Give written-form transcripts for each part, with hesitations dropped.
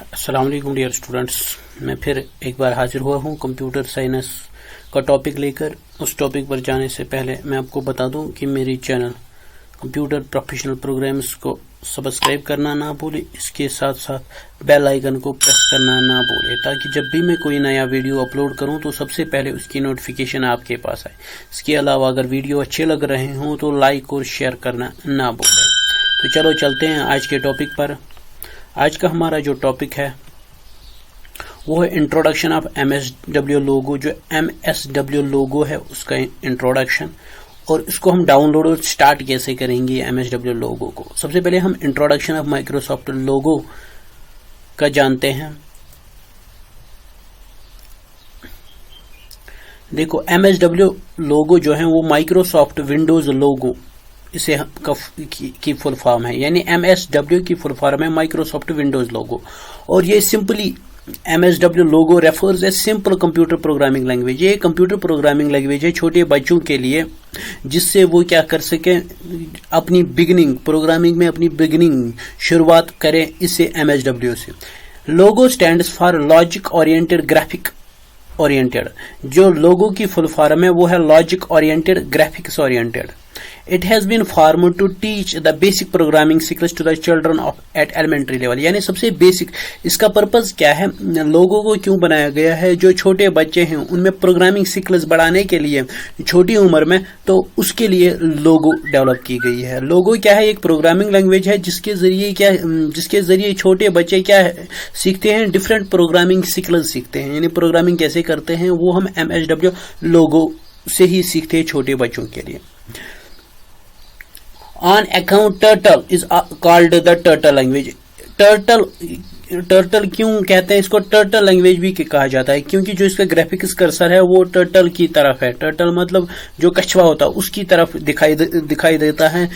अस्सलाम वालेकुम dear students, मैं फिर एक बार हाजिर हुआ हूँ कंप्यूटर साइंस का टॉपिक लेकर। उस टॉपिक पर जाने से पहले मैं आपको बता दूं कि मेरी चैनल कंप्यूटर प्रोफेशनल प्रोग्राम्स को सब्सक्राइब करना ना भूले, इसके साथ साथ बेल आइकन को प्रेस करना ना भूले, ताकि जब भी मैं कोई नया वीडियो अपलोड करूं तो सबसे पहले उसकी नोटिफिकेशन आपके पास आए। इसके अलावा अगर वीडियो अच्छे लग रहे हों तो लाइक और शेयर करना ना भूलें। तो चलो चलते हैं आज के टॉपिक पर। आज का हमारा जो टॉपिक है वो है इंट्रोडक्शन ऑफ MSW लोगो। जो MSW लोगो है उसका इंट्रोडक्शन, और इसको हम डाउनलोड और स्टार्ट कैसे करेंगे MSW लोगो को। सबसे पहले हम इंट्रोडक्शन ऑफ माइक्रोसॉफ्ट लोगो का जानते हैं। देखो, MSW लोगो जो है वो माइक्रोसॉफ्ट विंडोज लोगो इसे की फुल फॉर्म है, यानी MSW की फुल फॉर्म है माइक्रोसॉफ्ट विंडोज लोगो। और ये simply MSW logo refers a simple computer programming language. ये कंप्यूटर प्रोग्रामिंग लैंग्वेज है छोटे बच्चों के लिए, जिससे वो क्या कर सके, अपनी बिगिनिंग प्रोग्रामिंग में अपनी बिगिनिंग शुरुआत करें इससे MSW से। Logo stands for logic oriented graphic oriented. जो लोगो की फुल फॉर्म है वो है logic oriented graphics oriented. It has been formed to teach the basic programming skills to the children of at elementary level। यानी सबसे basic इसका purpose क्या है, लोगों को क्यों बनाया गया है, जो छोटे बच्चे हैं उनमें प्रोग्रामिंग स्किल्स बढ़ाने के लिए छोटी उम्र में, तो उसके लिए लोगो डेवलप की गई है। लोगो क्या है, एक प्रोग्रामिंग लैंग्वेज है जिसके जरिए छोटे बच्चे क्या है, सीखते हैं, डिफरेंट प्रोग्रामिंग स्किल्स सीखते हैं। यानी प्रोग्रामिंग कैसे करते हैं वो हम MSW लोगो से ही सीखते हैं छोटे बच्चों के लिए। On account turtle is called the turtle language। Turtle क्यों कहते हैं इसको, टर्टल लैंग्वेज भी कहा जाता है, क्योंकि जो इसका ग्राफिक्स कर्सर है वो टर्टल की तरफ है। टर्टल मतलब जो कछुआ होता है उसकी तरफ दिखाई देता है,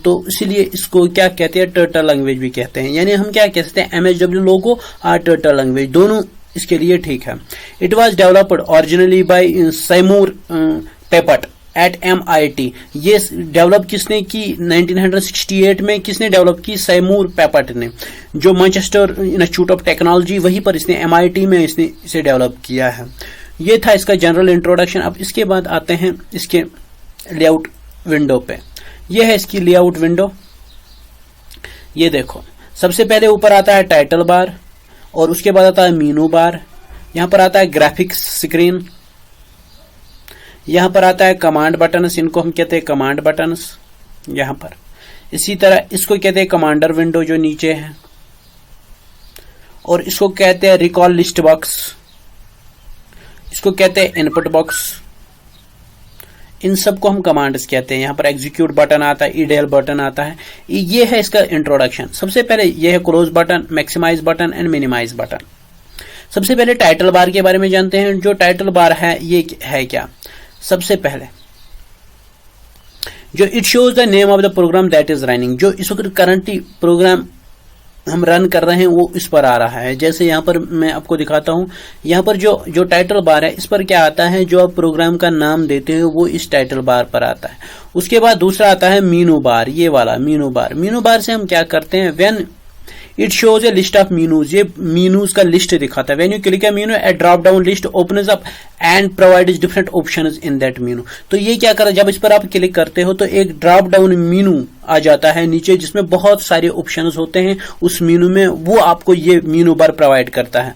तो इसलिए इसको क्या कहते हैं, टर्टल लैंग्वेज भी कहते हैं। यानी हम क्या कहते हैं, MSW लोगो और टर्टल लैंग्वेज दोनों इसके लिए ठीक है। It was developed originally by Seymour Papert at MIT। ये डेवलप किसने की, 1968 में किसने डेवलप की, सैमूर पेपट ने, जो मैनचेस्टर इंस्टीट्यूट ऑफ टेक्नोलॉजी वहीं पर इसने MIT में इसने इसे डेवलप किया है। ये था इसका जनरल इंट्रोडक्शन। अब इसके बाद आते हैं इसके लेआउट विंडो पे। ये है इसकी लेआउट विंडो। ये देखो, सबसे पहले ऊपर आता है टाइटल बार, और उसके बाद आता है मीनू बार। यहां पर आता है ग्राफिक्स स्क्रीन, यहां पर आता है कमांड बटन्स, इनको हम कहते हैं कमांड बटन्स यहां पर। इसी तरह इसको कहते हैं कमांडर विंडो जो नीचे है, और इसको कहते हैं रिकॉल लिस्ट बॉक्स, इसको कहते हैं इनपुट बॉक्स। इन सबको हम कमांड्स कहते हैं। यहां पर एग्जीक्यूट बटन आता है, ईडेल बटन आता है। ये है इसका इंट्रोडक्शन। सबसे पहले ये है close button, maximise button and minimise button. सबसे पहले टाइटल बार के बारे में जानते हैं। जो टाइटल बार है ये है क्या, सबसे पहले जो it shows the name of the program that is running. जो इस वक्त करंटली प्रोग्राम हम रन कर रहे हैं वो इस पर आ रहा है। जैसे यहां पर मैं आपको दिखाता हूं, यहां पर जो टाइटल बार है इस पर क्या आता है, जो आप प्रोग्राम का नाम देते हैं वो इस टाइटल बार पर आता है। उसके बाद दूसरा आता है मीनू बार, ये वाला मीनू बार। मीनू बार से हम क्या करते हैं, when it shows a list of menus. ये मीनूज का लिस्ट दिखाता है। When you click a menu, a drop down list opens up and provides different options in that menu. तो ये क्या कर, जब इस पर आप क्लिक करते हो तो एक ड्रॉप डाउन मीनू आ जाता है नीचे, जिसमें बहुत सारे ऑप्शंस होते हैं उस मीनू में, वो आपको ये मीनू बार प्रोवाइड करता है।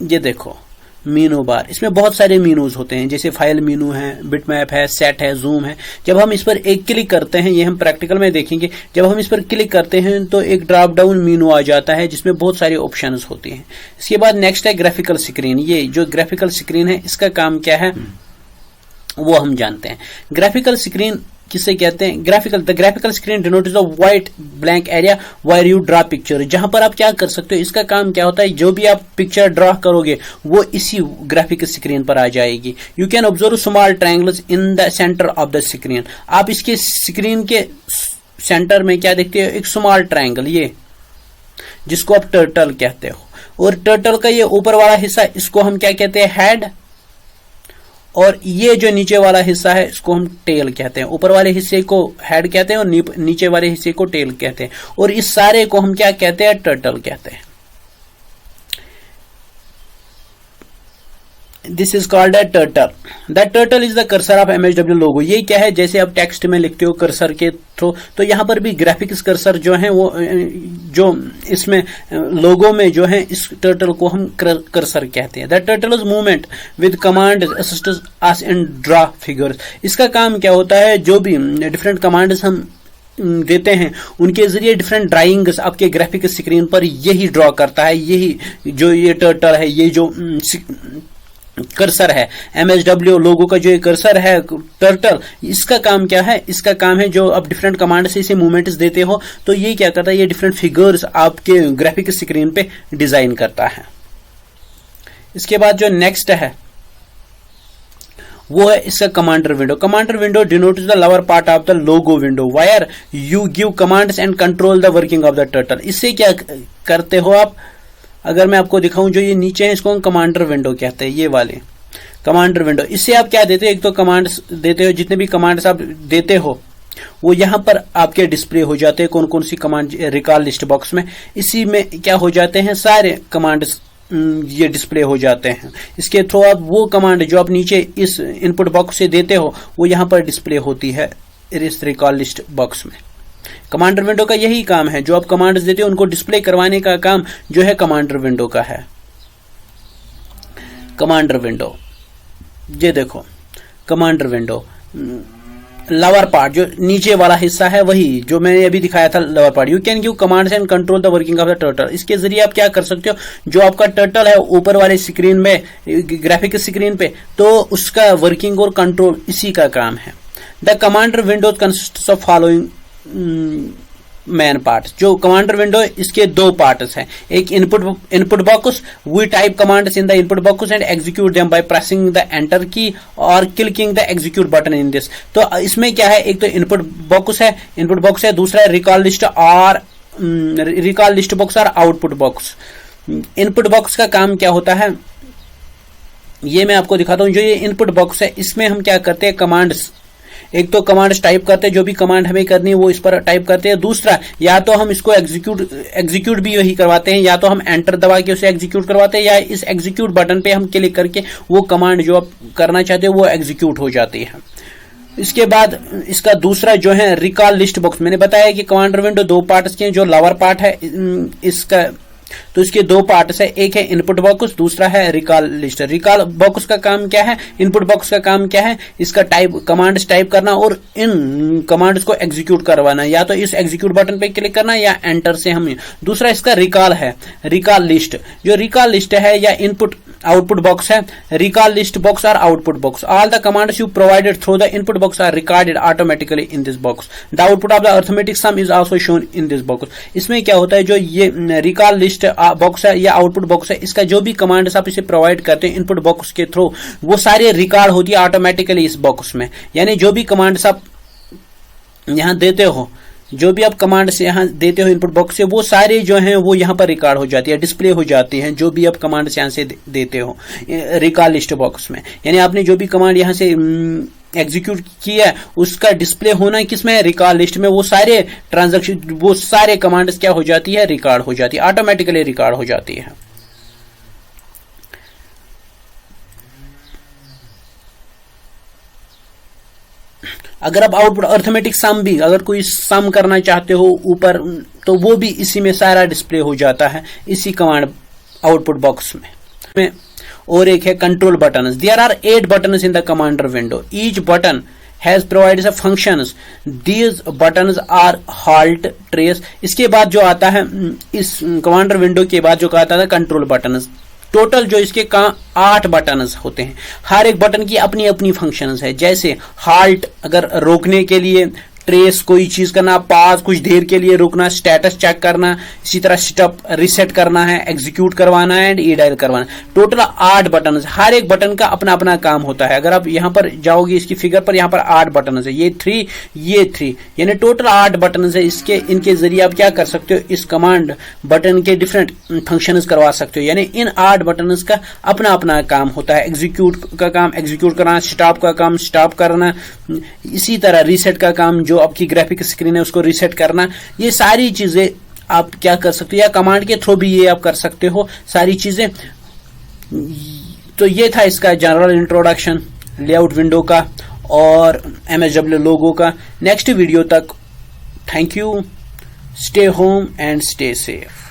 ये देखो मीनू बार, इसमें बहुत सारे मीनूज होते हैं, जैसे फाइल मीनू है, बिटमैप है, सेट है, जूम है। जब हम इस पर एक क्लिक करते हैं, ये हम प्रैक्टिकल में देखेंगे, जब हम इस पर क्लिक करते हैं तो एक ड्रॉप डाउन मीनू आ जाता है जिसमें बहुत सारे ऑप्शंस होते हैं। इसके बाद नेक्स्ट है ग्राफिकल स्क्रीन। ये जो ग्राफिकल स्क्रीन है इसका काम क्या है वो हम जानते हैं। ग्राफिकल स्क्रीन किसे कहते हैं, the graphical screen denotes the white blank area where you draw picture. जहां पर आप क्या कर सकते हो, इसका काम क्या होता है, जो भी आप पिक्चर ड्रा करोगे वो इसी ग्राफिकल स्क्रीन पर आ जाएगी। You can observe small triangles in the centre of the screen. आप इसके स्क्रीन के सेंटर में क्या देखते हो, एक स्मॉल ट्रायंगल, ये जिसको आप टर्टल कहते हो। और टर्टल का ये ऊपर वाला हिस्सा, इसको हम क्या कहते हैं, हेड, और ये जो नीचे वाला हिस्सा है इसको हम टेल कहते हैं, ऊपर वाले हिस्से को हेड कहते हैं और नीचे वाले हिस्से को टेल कहते हैं, और इस सारे को हम क्या कहते हैं, टर्टल कहते हैं। This is called a turtle. The turtle is the cursor of MHW लोगो। ये क्या है, जैसे आप टेक्स्ट में लिखते हो कर्सर के थ्रू, तो यहां पर भी ग्राफिक्स कर्सर जो है वो जो इसमें लोगो में जो है इस टर्टल को हम कर्सर कहते हैं। The turtle is movement with command assistance us in draw figures. इसका काम क्या होता है, जो भी डिफरेंट कमांड्स हम देते हैं उनके जरिए डिफरेंट ड्राइंग्स आपके ग्राफिक स्क्रीन पर यही ड्रॉ करता है। यही जो ये टर्टल है, ये जो कर्सर है MHW लोगो का, जो ये कर्सर है टर्टल, इसका काम क्या है, इसका काम है जो आप डिफरेंट कमांड से इसे मूवमेंट्स देते हो तो ये क्या करता है, ये डिफरेंट फिगर्स आपके ग्राफिक स्क्रीन पे डिजाइन करता है। इसके बाद जो नेक्स्ट है वो है इसका commander window. Commander window denotes the lower part of the logo window wire you give commands and control the working of the turtle. इससे क्या करते हो आप, अगर मैं आपको दिखाऊं, जो ये नीचे है इसको हम कमांडर विंडो कहते हैं, ये वाले कमांडर विंडो। इससे आप क्या देते हो, एक तो कमांड्स देते हो, जितने भी कमांड्स आप देते हो वो यहां पर आपके डिस्प्ले हो जाते हैं, कौन कौन सी कमांड रिकॉल लिस्ट बॉक्स में, इसी में क्या हो जाते हैं, सारे कमांड्स ये डिस्प्ले हो जाते हैं। इसके थ्रू आप वो कमांड जो आप नीचे इस इनपुट बॉक्स से देते हो वो यहां पर डिस्प्ले होती है इस रिकॉल लिस्ट बॉक्स में। कमांडर विंडो का यही काम है, जो आप कमांड्स देते हो उनको डिस्प्ले करवाने का काम जो है कमांडर विंडो का है। कमांडर विंडो, ये देखो कमांडर विंडो, लोअर पार्ट जो नीचे वाला हिस्सा है वही जो मैंने अभी दिखाया था lower part. You can give commands and control the working of the turtle. इसके जरिए आप क्या कर सकते हो, जो आपका टर्टल है ऊपर वाले स्क्रीन में, ग्राफिक स्क्रीन पे, तो उसका वर्किंग और कंट्रोल इसी का काम है। The commander window consists of following main part. जो कमांडर विंडो इसके दो पार्ट्स हैं, एक input box, we type commands in the input box and execute them by pressing the enter key और clicking the execute button in this. तो इसमें क्या है, एक तो इनपुट बॉक्स है, दूसरा है रिकॉल लिस्ट बॉक्स और आउटपुट बॉक्स। इनपुट बॉक्स का काम क्या होता है ये मैं आपको दिखाता हूं। जो ये इनपुट बॉक्स है इसमें हम क्या करते हैं, कमांड्स, एक तो कमांड्स टाइप करते हैं, जो भी कमांड हमें करनी है वो इस पर टाइप करते हैं। दूसरा, या तो हम इसको एग्जीक्यूट भी वही करवाते हैं, या तो हम एंटर दबा के उसे एग्जीक्यूट करवाते हैं, या इस एग्जीक्यूट बटन पे हम क्लिक करके वो कमांड जो आप करना चाहते हो वो एग्जीक्यूट हो जाती है। इसके बाद इसका दूसरा जो है रिकॉल लिस्ट बॉक्स। मैंने बताया कि कमांडर विंडो दो पार्ट्स के, जो लोअर पार्ट है इसका, तो इसके दो पार्ट्स है, एक है इनपुट बॉक्स, दूसरा है रिकॉल लिस्ट। रिकॉल बॉक्स का काम क्या है, इनपुट बॉक्स का काम क्या है, इसका कमांड्स टाइप करना और इन कमांड्स को एग्जीक्यूट करवाना, या तो इस एग्जीक्यूट बटन पे क्लिक करना या एंटर से हम। दूसरा इसका रिकॉल है, रिकॉल लिस्ट। जो रिकॉल लिस्ट है या इनपुट आउटपुट बॉक्स है, रिकॉल लिस्ट बॉक्स और output box, all the commands you provided through the input box are recorded automatically in this box. The output of the arithmetic sum is also shown in this box. इसमें क्या होता है, जो ये recall list box है या output box है, इसका जो भी कमांड्स आप इसे प्रोवाइड करते हैं इनपुट बॉक्स के थ्रू, वो सारे रिकॉर्ड होती है ऑटोमेटिकली इस बॉक्स में। यानी जो भी कमांड्स आप यहां देते हो, जो भी आप कमांड्स यहां देते हो इनपुट बॉक्स से, वो सारे जो हैं वो यहां पर रिकॉर्ड हो जाती है, डिस्प्ले हो जाती हैं, जो भी आप कमांड्स यहां से देते हो रिकॉल लिस्ट बॉक्स में। यानी आपने जो भी कमांड यहां से एग्जीक्यूट किया है उसका डिस्प्ले होना किसमें, रिकॉल लिस्ट में। वो सारे ट्रांजैक्शन, वो सारे कमांड्स क्या हो जाती है, रिकॉर्ड हो जाती है, ऑटोमेटिकली रिकॉर्ड हो जाती है। अगर आप आउटपुट अरिथमेटिक सम भी, अगर कोई सम करना चाहते हो ऊपर, तो वो भी इसी में सारा डिस्प्ले हो जाता है, इसी कमांड आउटपुट बॉक्स में। और एक है control button. There are 8 buttons in the commander window. Each button has provided a functions. These buttons are halt, trace. इसके बाद जो आता है, इस कमांडर विंडो के बाद जो आता है कंट्रोल बटन। टोटल जो इसके 8 बटन्स होते हैं, हर एक बटन की अपनी अपनी फंक्शंस है। जैसे हाल्ट अगर रोकने के लिए, ट्रेस कोई चीज करना, पास कुछ देर के लिए रुकना, स्टेटस चेक करना, इसी तरह स्टॉप रिसेट करना है, एग्जीक्यूट करवाना है एंड ई डायल करवाना। टोटल 8 बटन, हर एक बटन का अपना अपना काम होता है। अगर आप यहां पर जाओगे इसकी फिगर पर, यहां पर 8 बटन है, ये 3 यानी टोटल 8 बटन है। इनके जरिए आप क्या कर सकते हो, इस कमांड बटन के डिफरेंट फंक्शंस करवा सकते हो। यानी इन 8 बटन का अपना अपना काम होता है। एग्जीक्यूट का काम एग्जीक्यूट करना, स्टॉप का काम स्टॉप करना, इसी तरह रीसेट का काम जो आपकी ग्राफिक स्क्रीन है उसको रीसेट करना। ये सारी चीजें आप क्या कर सकते हो, या कमांड के थ्रू भी ये आप कर सकते हो सारी चीजें। तो ये था इसका जनरल इंट्रोडक्शन लेआउट विंडो का और MSW लोगो का। नेक्स्ट वीडियो तक thank you, stay home and stay safe.